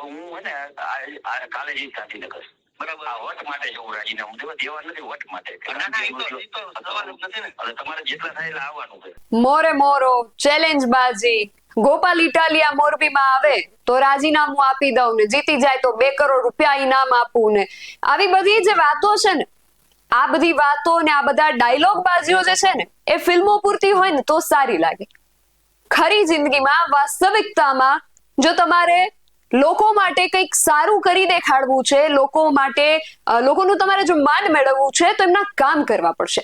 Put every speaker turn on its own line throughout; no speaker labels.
હું હે ને કાલે જઈશ ગાંધીનગર. બરાબર. આ વટ માટે જવું રાજીનામું દેવા નથી, વટ માટે. તમારે જેટલા થાય એટલે આવવાનું છે.
મોરે મોરો ચેલેન્જ બાજી ગોપાલ ઇટાલિયા મોરબીમાં આવે તો રાજીનામું આપી દઉં ને, જીતી જાય તો 2 કરોડ રૂપિયા ઇનામ આપું ને, આવી બધી જે વાતો છે ને, આ બધી વાતો ને આ બધા ડાયલોગ બાજીઓ જે છે ને, એ ફિલ્મો પૂરતી હોય ને તો સારી લાગે. ખરી જિંદગીમાં વાસ્તવિકતામાં જો તમારે લોકો માટે કંઈક સારું કરી દેખાડવું છે, લોકો માટે લોકોનું તમારે જો માન મેળવવું છે તો એમના કામ કરવા પડશે.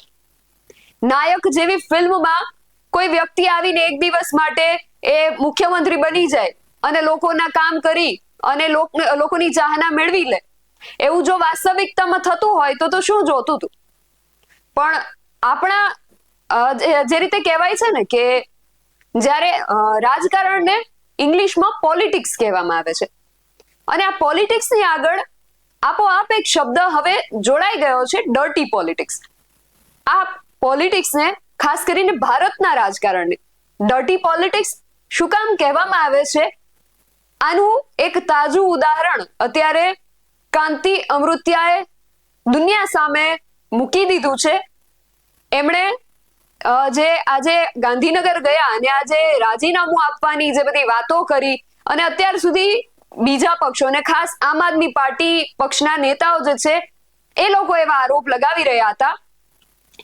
નાયક જેવી ફિલ્મમાં કોઈ વ્યક્તિ આવીને એક દિવસ માટે એ મુખ્યમંત્રી બની જાય અને લોકોના કામ કરી અને લોકોની ચાહના મેળવી લે, એવું જો વાસ્તવિકતામાં થતું હોય તો શું જોતું હતું. પણ આપણા જે રીતે કહેવાય છે ને કે જ્યારે રાજકારણને ઇંગ્લિશમાં પોલિટિક્સ કહેવામાં આવે છે, અને આ પોલિટિક્સની આગળ આપોઆપ એક શબ્દ હવે જોડાઈ ગયો છે, ડર્ટી પોલિટિક્સ. આ પોલિટિક્સને ખાસ કરીને ભારતના રાજકારણને ડર્ટી પોલિટિક્સ શું કામ કહેવામાં આવે છે, આનું એક તાજું ઉદાહરણ અત્યારે કાંતિ અમૃત્યાએ દુનિયા સામે મૂકી દીધું છે. એમણે જે આજે ગાંધીનગર ગયા અને આજે રાજીનામું આપવાની જે બધી વાતો કરી, અને અત્યાર સુધી બીજા પક્ષો અને ખાસ આમ આદમી પાર્ટી પક્ષના નેતાઓ જે છે એ લોકો એવા આરોપ લગાવી રહ્યા હતા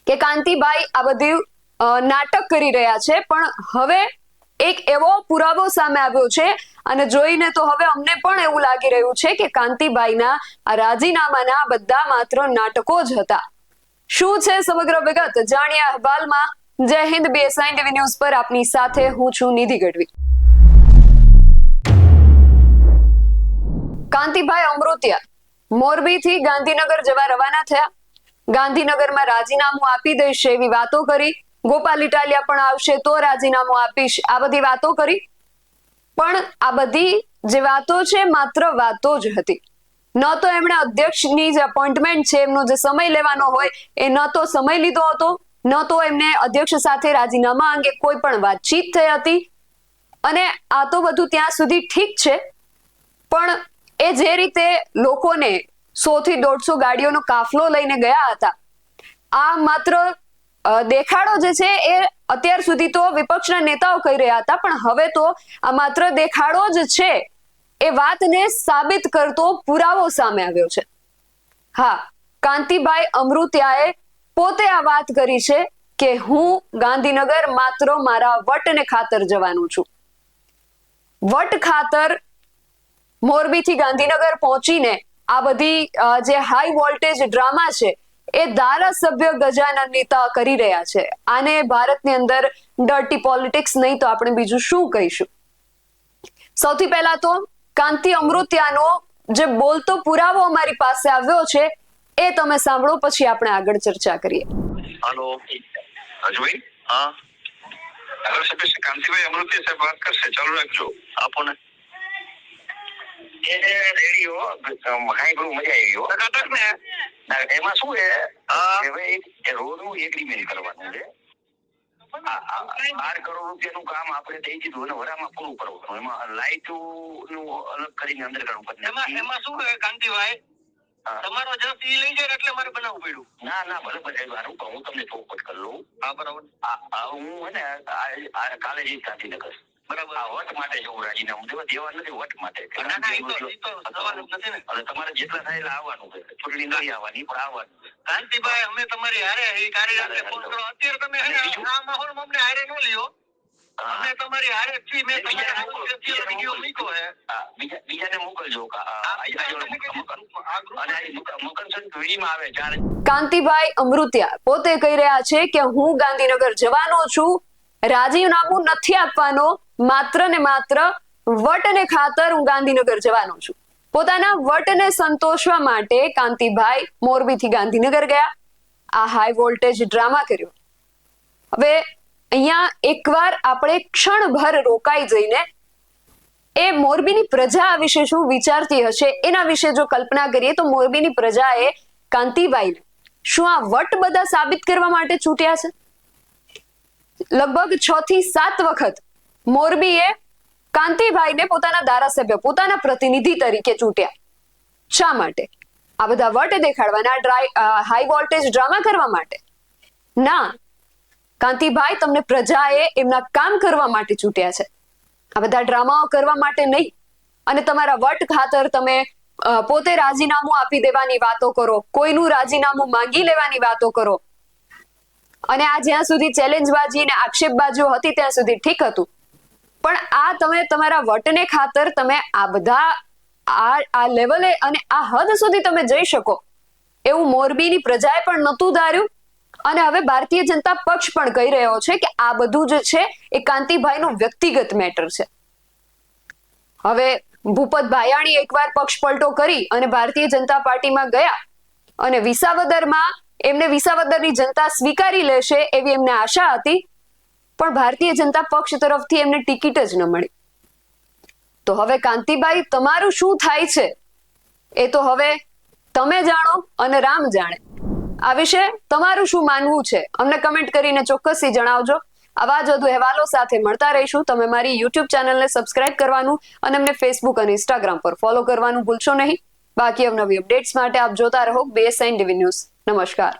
કે કાંતિભાઈ આ બધું નાટક કરી રહ્યા છે. પણ હવે એક એવો પુરાવો સામે આવ્યો છે અને જોઈને તો હવે અમને પણ એવું લાગી રહ્યું છે કે કાંતિભાઈના આ રાજીનામાના બધા માત્ર નાટકો જ હતા. શું છે સમગ્ર વિગત જાણીએ અહેવાલમાં. જય હિન્દ, BSI ટીવી ન્યૂઝ પર આપની સાથે હું છું નિધિ ગઢવી. કાંતિભાઈ અમૃતિયા મોરબીથી ગાંધીનગર જવા રવાના થયા. ગાંધીનગરમાં રાજીનામું આપી દઈશ એવી વાતો કરી. ગોપાલ ઇટાલિયા પણ આવશે તો રાજીનામું આપીશ, આ બધી વાતો કરી. પણ આ બધી જે વાતો છે માત્ર વાતો જ હતી. ન તો એમણે અધ્યક્ષની જે અપોઇન્ટમેન્ટ છે, એમનો જે સમય લેવાનો હોય એ ન તો સમય લીધો હતો, ન તો એમને અધ્યક્ષ સાથે રાજીનામા અંગે કોઈ પણ વાતચીત થઈ હતી. અને આ તો બધું ત્યાં સુધી ઠીક છે, પણ એ જે રીતે લોકોને 100 થી 150 ગાડીઓનો કાફલો લઈને ગયા હતા, આ માત્ર દેખાડો જે છે એ અત્યાર સુધી તો વિપક્ષના નેતાઓ કહી રહ્યા હતા, પણ હવે તો આ માત્ર દેખાડો જ છે એ વાતને સાબિત કરતો પુરાવો સામે આવ્યો છે. હા, કાંતિભાઈ અમૃત્યાએ પોતે આ વાત કરી છે કે હું ગાંધીનગર માત્ર મારા વટને ખાતર જવાનું છું. વટ ખાતર મોરબીથી ગાંધીનગર પહોંચીને આ બધી જે હાઈ વોલ્ટેજ ડ્રામા છે એ ધારાસભ્ય ગજાનન નેતા કરી રહ્યા છે. આને ભારતની અંદર ડર્ટી પોલિટિક્સ નહીં તો આપણે બીજું શું કહીશું. સૌથી પહેલા તો કાંતિ અમૃત્યાનો જે બોલતો પુરાવો અમારી પાસે આવ્યો છે એ તમે સાંભળો, પછી આપણે આગળ ચર્ચા કરીએ.
હેલો રાજુભાઈ. હા, ધારાસભ્ય કાંતિભાઈ અમૃત્યા સાહેબ વાત કરશે, ચાલુ રાખજો. આપો ને. રેડિયો હાઈ બહુ મજા આવી ગયો ને. એમાં શું છે કે ભાઈ રોડનું એગ્રીમેન્ટ કરવાનું છે. 12 કરોડ રૂપિયાનું કામ આપણે થઈ દીધું અને વરામાં પૂરું કરવાનું. એમાં લાઇટ નું અલગ કરીને અંદર કરવું. એમાં શું છે કાંતિભાઈ, તમારો જસ ઈ લઈ જાય એટલે મારે બનાવવું પડ્યું. ના બરાબર, હું તમને ચોખવટ કરી લઉં. હા બરાબર. હું હે ને કાલે જઈશ ગાંધીનગર. બરાબર. આ વટ માટે જવું રાજીનામું દેવા નથી, વટ માટે. તમારે જેટલા થાય એટલે આવવાનું છે. ચૂંટણી નહીં આવવાની પણ આવવાનું. કાંતિભાઈ અમે તમારી હારે કાર્યરત ફોન કરો. અત્યારે તમે આ માહોલમાં અમને હારે ન લ્યો. અમે તમારી હારે છીએ. મેં તમારા વિડિયો મૂક્યો છે. બીજાને મોકલજો.
કાંતિભાઈ અમૃત્યા પોતે કહી રહ્યા છે કે હું ગાંધીનગર જવાનો છું, રાજીનામું નથી આપવાનો, માત્ર ને માત્ર વટને ખાતર હું ગાંધીનગર જવાનો છું. પોતાના વટને સંતોષવા માટે કાંતિભાઈ મોરબીથી ગાંધીનગર ગયા, આ હાઈ વોલ્ટેજ ડ્રામા કર્યો. હવે અહીંયા એકવાર આપણે ક્ષણભર રોકાઈ જઈને એ મોરબીની પ્રજા આ વિશે શું વિચારતી હશે એના વિશે જો કલ્પના કરીએ તો મોરબીની પ્રજાએ કાંતિભાઈને શું આ વટ બધા સાબિત કરવા માટે છૂટ્યા છે? લગભગ 6 થી 7 વખત મોરબીએ કાંતિભાઈને પોતાના ધારાસભ્ય, પોતાના પ્રતિનિધિ તરીકે ચૂંટ્યા. શા માટે? આ બધા વટ દેખાડવાના, હાઈ વોલ્ટેજ ડ્રામા કરવા માટે? ના, કાંતિભાઈ તમને પ્રજાએ એમના કામ કરવા માટે ચૂંટ્યા છે, આ બધા ડ્રામાઓ કરવા માટે નહીં. અને તમારા વટ ખાતર તમે પોતે રાજીનામું આપી દેવાની વાતો કરો, કોઈનું રાજીનામું માંગી લેવાની વાતો કરો. અને આ જ્યાં સુધી ચેલેન્જબાજી અને આક્ષેપબાજીઓ હતી ત્યાં સુધી ઠીક હતું, પણ આ તમે તમારા વટને ખાતર તમે આ બધા આ લેવલે અને આ હદ સુધી તમે જઈ શકો એવું મોરબીની પ્રજાએ પણ નહોતું ધાર્યું. અને હવે ભારતીય જનતા પક્ષ પણ કહી રહ્યો છે કે આ બધું જે છે એ કાંતિભાઈનો વ્યક્તિગત મેટર છે. હવે ભૂપત ભાયાણી એકવાર પક્ષ પલટો કરી અને ભારતીય જનતા પાર્ટીમાં ગયા અને વિસાવદરમાં એમને વિસાવદરની જનતા સ્વીકારી લેશે એવી એમને આશા હતી, પણ ભારતીય જનતા પક્ષ તરફથી એમને ટિકિટ જ ન મળી. તો હવે કાંતિભાઈ તમારું શું થાય છે એ તો હવે તમે જાણો અને રામ જાણે. આ વિશે તમારું શું માનવું છે અમને કમેન્ટ કરીને ચોક્કસથી જણાવજો. આવા જ વધુ અહેવાલો સાથે મળતા રહીશું. તમે મારી યુટ્યુબ ચેનલને સબસ્ક્રાઇબ કરવાનું અને અમને ફેસબુક અને ઇન્સ્ટાગ્રામ પર ફોલો કરવાનું ભૂલશો નહીં. બાકી અવનવી અપડેટ્સ માટે આપ જોતા રહો BSN TV ન્યૂઝ. નમસ્કાર.